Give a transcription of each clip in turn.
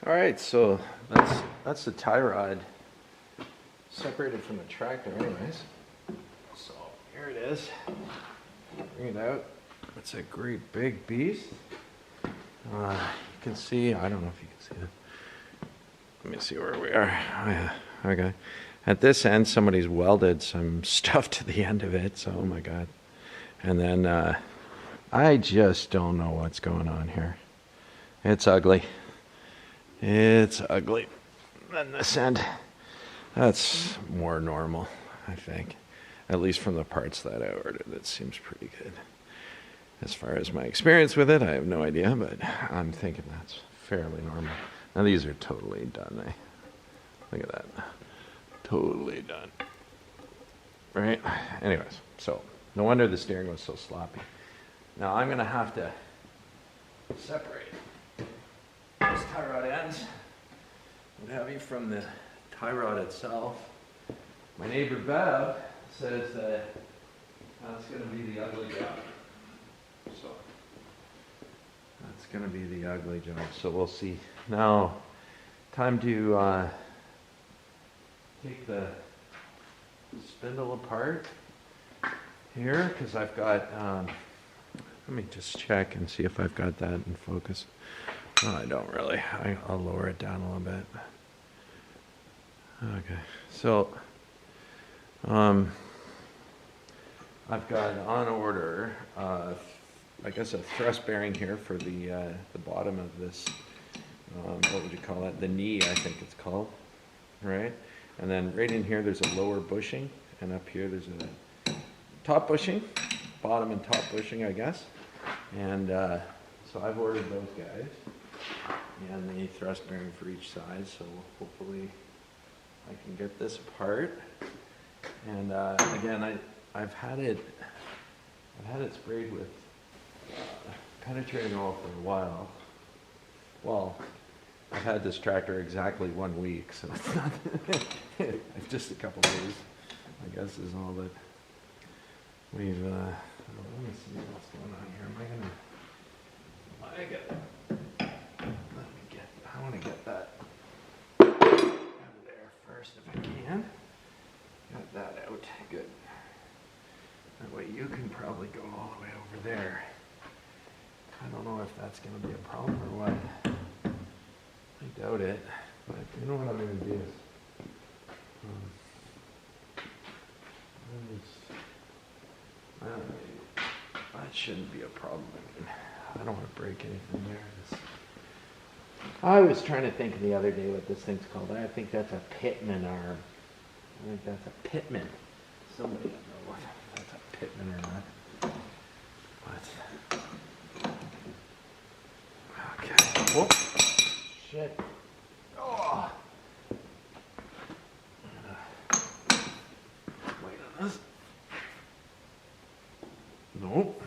All right, so that's the tie rod separated from the tractor anyways. So here it is. Bring it out. It's a great big beast. You can see, I don't know if you can see it. Let me see where we are. Oh yeah, okay. At this end, somebody's welded some stuff to the end of it, so oh my God. And then I just don't know what's going on here. It's ugly. It's ugly. And this end, that's more normal, I think. At least from the parts that I ordered, it seems pretty good. As far as my experience with it, I have no idea, but I'm thinking that's fairly normal. Now these are totally done, eh? Look at that. Totally done. Right? Anyways, so no wonder the steering was so sloppy. Now I'm going to have to separate these tie rod ends and have you from the tie rod itself. My neighbor Bev says that that's going to be the ugly job. So that's going to be the ugly job. So we'll see. Now, time to take the spindle apart here because I've got. Let me just check and see if I've got that in focus. No, I don't really. I'll lower it down a little bit. Okay, so I've got on order, I guess a thrust bearing here for the bottom of this, what would you call that? The knee, I think it's called, right? And then right in here there's a lower bushing, and up here there's a top bushing, bottom and top bushing, I guess. And so I've ordered those guys, and the thrust bearing for each side, so hopefully I can get this apart. And again, I've had it sprayed with penetrating oil for a while. Well, I've had this tractor exactly 1 week, so it's not it's just a couple days, I guess, is all that we've let me see what's going on here. I want to get that out of there first if I can. Got that out, good. That way you can probably go all the way over there. I don't know if that's going to be a problem or what. I doubt it, but you know what I'm going to do is, that shouldn't be a problem. I don't want to break anything there. I was trying to think the other day what this thing's called. I think that's a pitman arm. I think that's a pitman. Somebody don't know if that's a pitman or not. But okay. Whoop. Shit. Oh. Wait on this. Nope.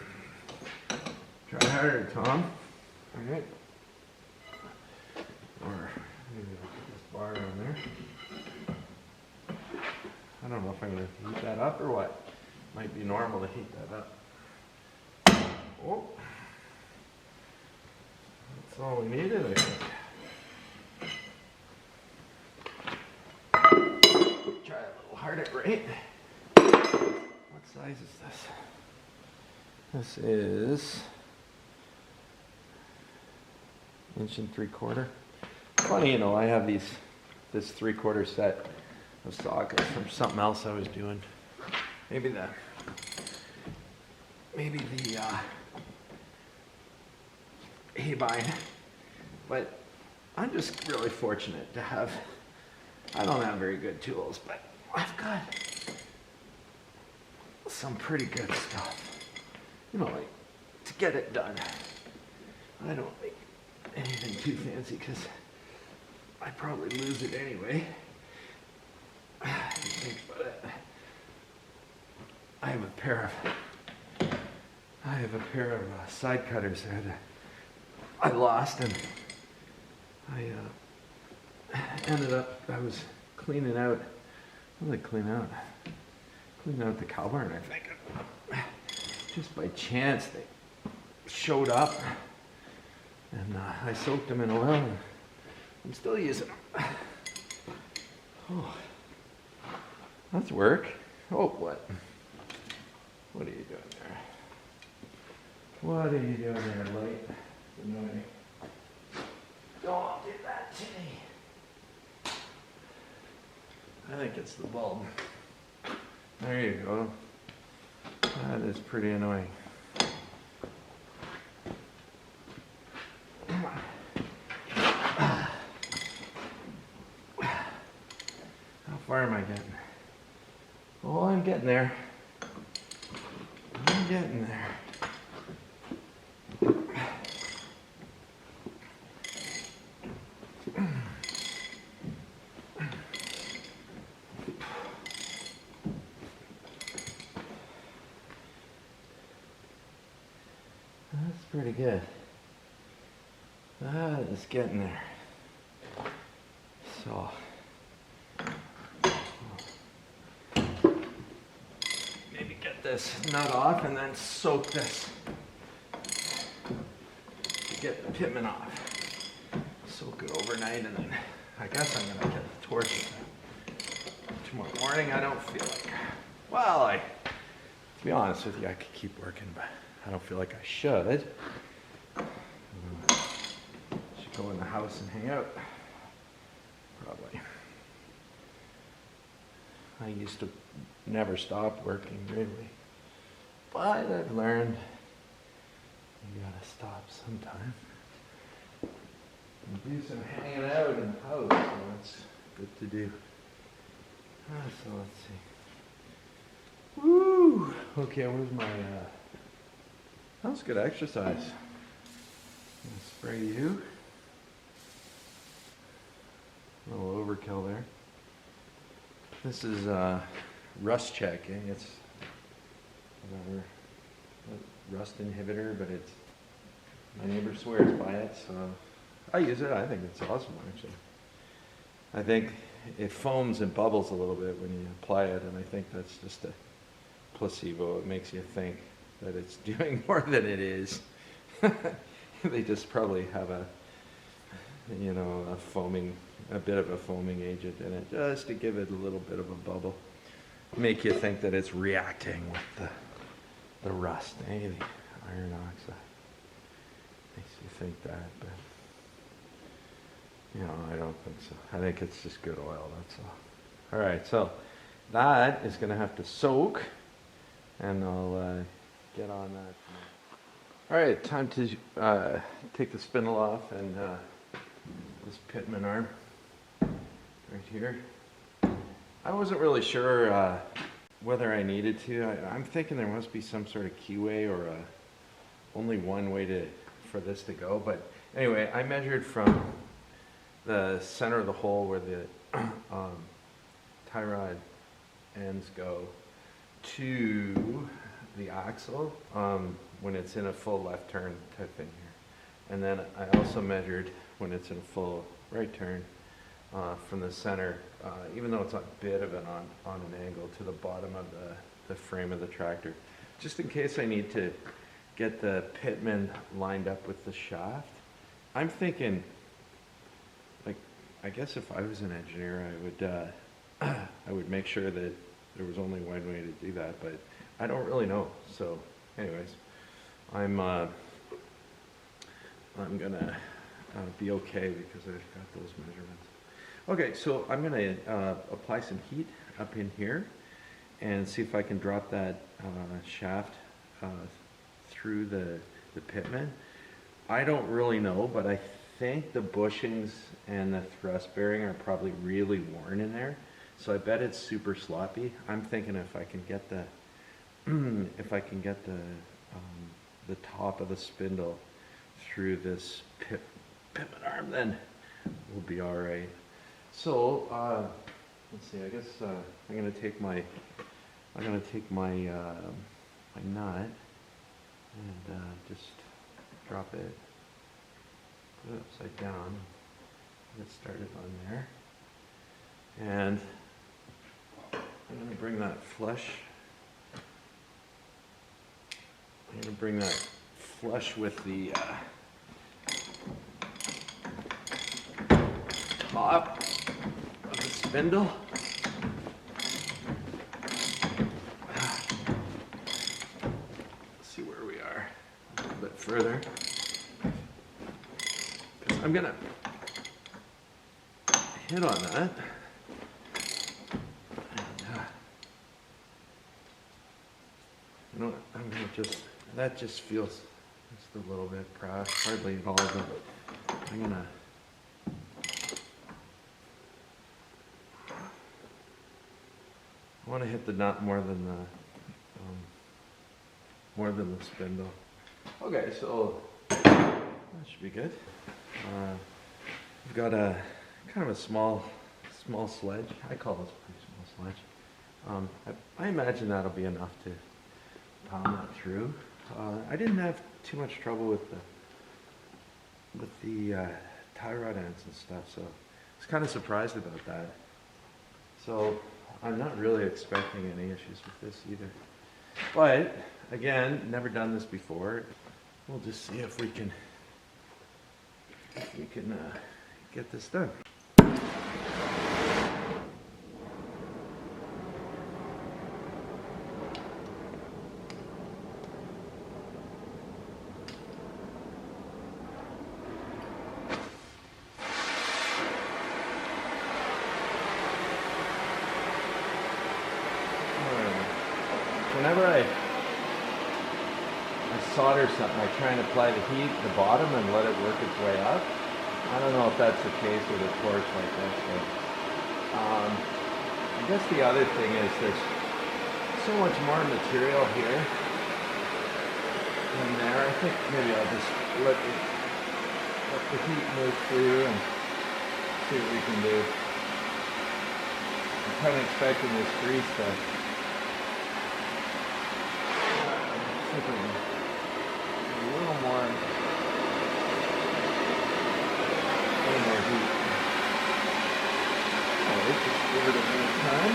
Try harder, Tom. All right. Or maybe I'll put this bar on there. I don't know if I'm going to heat that up or what. Might be normal to heat that up. Oh. That's all we needed, I think. Try a little hard at right. What size is this? This is 1 3/4 inches. Funny, you know, I have this 3/4 set of sockets from something else I was doing. Maybe the hay-bine. But I'm just really fortunate to have, I don't have very good tools, but I've got some pretty good stuff. You know, like, to get it done. I don't make anything too fancy because I'd probably lose it anyway. Think about it. I have a pair of side cutters that I lost, and I ended up, I was cleaning out, what did I clean out? Cleaning out the cow barn, I think. Just by chance, they showed up, and I soaked them in oil and I'm still using them. Oh, that's work. Oh, what? What are you doing there? What are you doing there, light? It's annoying. Don't do that to me. I think it's the bulb. There you go. That is pretty annoying. How far am I getting? Oh, I'm getting there. I'm getting there. That's pretty good. That is getting there. So, maybe get this nut off and then soak this. Get the pitman off. Soak it overnight and then I guess I'm gonna get the torch tomorrow morning. I don't feel like, well, to be honest with you, I could keep working, but I don't feel like I should. Should go in the house and hang out. Probably. I used to never stop working, really. But I've learned you gotta stop sometime. And do some hanging out in the house, so that's good to do. So let's see. Woo! Okay, where's my, that was good exercise. I'm gonna spray you. A little overkill there. This is rust checking. It's whatever, rust inhibitor, but it's, my neighbor swears by it, so I use it. I think it's awesome, actually. I think it foams and bubbles a little bit when you apply it, and I think that's just a placebo. It makes you think that it's doing more than it is. They just probably have a, you know, a bit of a foaming agent in it, just to give it a little bit of a bubble. Make you think that it's reacting with the rust, the iron oxide. Makes you think that, but you know, I don't think so. I think it's just good oil, that's all. All right, so that is going to have to soak, and I'll get on that. All right, time to take the spindle off and this pitman arm right here. I wasn't really sure whether I needed to. I'm thinking there must be some sort of keyway or only one way for this to go. But anyway, I measured from the center of the hole where the tie rod ends go to the axle when it's in a full left turn type thing here. And then I also measured when it's in a full right turn from the center, even though it's a bit of on an angle, to the bottom of the frame of the tractor, just in case I need to get the pitman lined up with the shaft. I'm thinking, like, I guess if I was an engineer, I would make sure that there was only one way to do that, but I don't really know. So anyways, I'm gonna be okay because I've got those measurements. Okay, so I'm gonna apply some heat up in here and see if I can drop that shaft through the pitman. I don't really know, but I think the bushings and the thrust bearing are probably really worn in there. So I bet it's super sloppy. I'm thinking if I can get the the top of the spindle through this pitman arm, then we'll be all right. So let's see. I guess I'm gonna take my my nut and just drop it, put it upside down, get started on there, and I'm gonna bring that flush. I'm gonna bring that flush with the top of the spindle. Let's see where we are a little bit further. Because I'm gonna hit on that. You know what, I'm gonna that just feels just a little bit cracked, hardly at all, but I'm gonna I want to hit the nut more than the spindle. Okay, so that should be good. We've got a kind of a small sledge. I call this a pretty small sledge. I imagine that'll be enough to pound that through. I didn't have too much trouble with the tie rod ends and stuff, so I was kind of surprised about that. So I'm not really expecting any issues with this either. But again, never done this before. We'll just see if we can get this done. Whenever I solder something, I try and apply the heat at the bottom and let it work its way up. I don't know if that's the case with a torch like this, but I guess the other thing is there's so much more material here than there. I think maybe I'll just let the heat move through and see what we can do. I'm kind of expecting this grease to a little more heat. Alright, just give it a bit of time.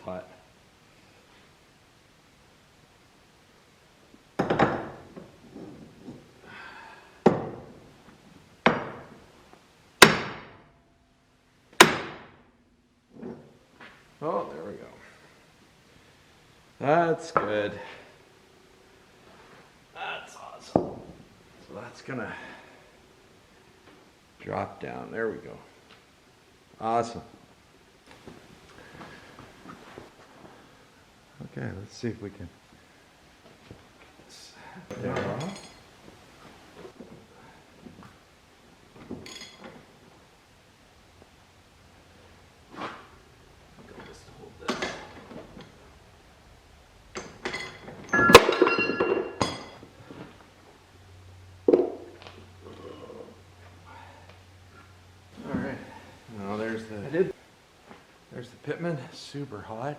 it's hot. Oh, there we go. That's good. That's awesome. So that's gonna drop down. There we go. Awesome. Okay, let's see if we can. There we go. Just hold this. All right. Now there's the Pitman, super hot.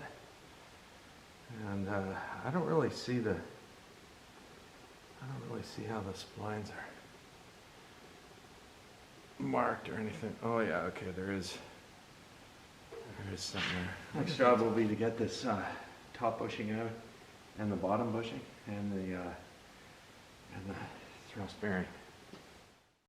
And I don't really see how the splines are marked or anything. Oh yeah, okay, there is something there. Next job will be to get this top bushing out and the bottom bushing and the thrust bearing.